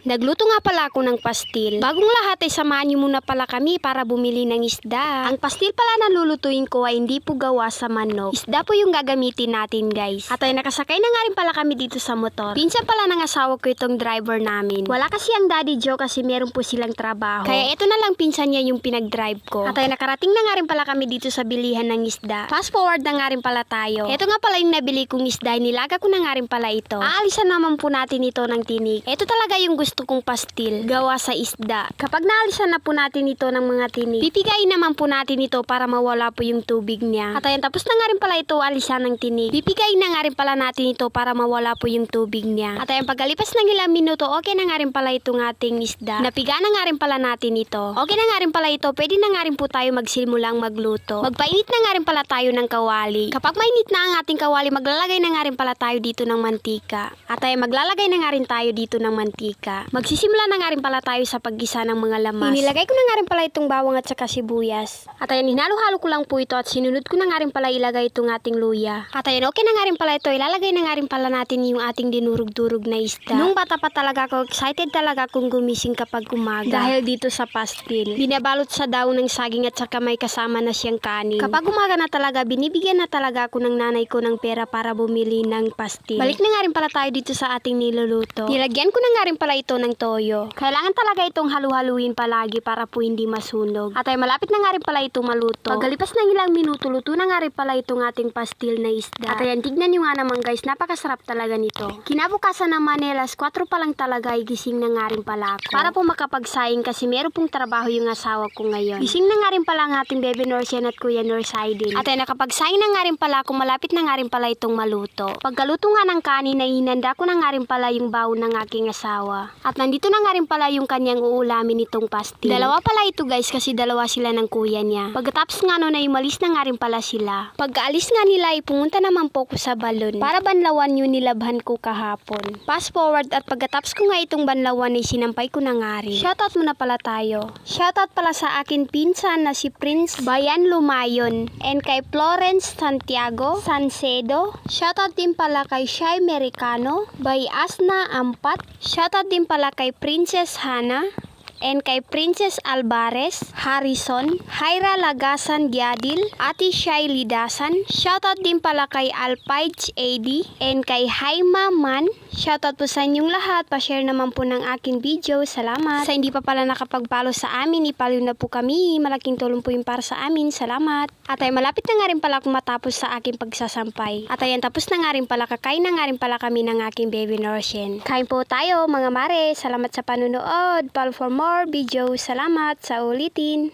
Nagluto nga pala ako ng pastil. Bagong lahat ay samahan niyo muna pala kami para bumili ng isda. Ang pastil pala na lulutuin ko ay hindi po gawa sa manok. Isda po yung gagamitin natin, guys. At ay nakasakay na nga rin pala kami dito sa motor. Pinsan pala ng asawa ko itong driver namin. Wala kasi ang Daddy Joe kasi meron po silang trabaho. Kaya ito na lang pinsan niya yung pinag-drive ko. At ay nakarating na nga rin pala kami dito sa bilihan ng isda. Fast forward na nga rin pala tayo. Ito nga pala yung nabili kong isda. Nilaga ko na nga rin pala ito. Aalisan naman po natin ito ng tinik. Ito talaga yung gusto kong pastil, gawa sa isda. Kapag naalisan na po natin ito ng mga tinik, pipigayin naman po natin ito para mawala po yung tubig niya. At ayan, tapos na nga rin pala ito alisan ng tinik. Pipigayin na nga rin pala natin ito para mawala po yung tubig niya. At ayan, pagkalipas ng ilang minuto, okay na nga rin pala itong ating isda. Napiga na nga rin pala natin ito. Okay na nga rin pala ito, pwede na nga rin po tayo magsimulang magluto. Magpainit na nga rin pala tayo ng kawali. Kapag mainit na ang ating kawali, maglalagay na nga rin pala tayo dito ng mantika. At ayan, maglalagay na nga rin tayo dito ng mantika. Magsisimula na nga rin pala tayo sa paggisa ng mga lamas. Inilagay ko na nga rin pala itong bawang at saka sibuyas. At ayan, hinalo-halo ko lang po ito at sinunod ko na nga rin pala ilagay itong ating luya. At ayan, okay na nga rin pala ito. Ilalagay na nga rin pala natin yung ating dinurog-durog na isda. Nung bata pa talaga ako, excited talaga akong gumising kapag umaga. Dahil dito sa pastil. Binabalot sa daon ng saging at saka may kasama na siyang kanin. Kapag umaga na talaga, binibigyan na talaga ako ng nanay ko ng pera para bumili ng pastil. Balik na nga rin pala tayo dito sa ating niluluto. Nilagyan ko na nga rin pala ito ng toyo. Kailangan talaga itong halu-haluin palagi para po hindi masunog. At ay malapit na nga rin pala ito maluto. Pagkalipas ng ilang minuto, luto na nga rin pala itong ating pastil na isda. At ayan, tignan nyo nga naman guys, napakasarap talaga nito. Kinabukasan naman alas 4 pa lang talaga ay gising na nga rin pala ako. Para po makapagsaing kasi meron pong trabaho yung asawa ko ngayon. Gising na nga rin pala ang ating Bebe Norsian at Kuya Norsidin. At ay nakapagsaing na nga rin pala ako, malapit na nga rin pala itong maluto. Pagkaluto nga ng kanin ay hinanda ko na nga rin pala yung baon ng aking asawa. At nandito na nga rin pala yung kanyang uulamin nitong pastil. Dalawa pala ito guys kasi dalawa sila ng kuya niya. Pagkatapos nga nun ay umalis na nga rin pala sila. Pagkaalis nga nila ay pumunta naman po ko sa balon para banlawan yung nilabhan ko kahapon. Fast forward at pagkatapos ko nga itong banlawan ay sinampay ko na nga rin. Shoutout muna pala tayo. Shoutout pala sa akin pinsan na si Prince Bayan Lumayon and kay Florence Santiago Sancedo. Shoutout din pala kay Shai Mericano, by Asna Ampat. Shoutout din pala kay Princess Hana and kay Princess Alvarez, Harrison, Hyra Lagasan Diadil, Ate Shai Lidasan. Shoutout din pala kay Alpage AD and kay Haima Man. Shoutout po sa inyong lahat. Pa-share naman po ng aking video. Salamat. Sa hindi pa pala nakapag-follow sa amin, ipalaw na po kami. Malaking tulong po yung para sa amin. Salamat. At ay malapit na nga rin pala akong matapos sa aking pagsasampay. At ayan, tapos na nga rin pala, kakain na nga rin pala kami ng aking Baby Norsian. Kain po tayo mga mare. Salamat sa panunood. Follow for more videos. Salamat sa ulitin.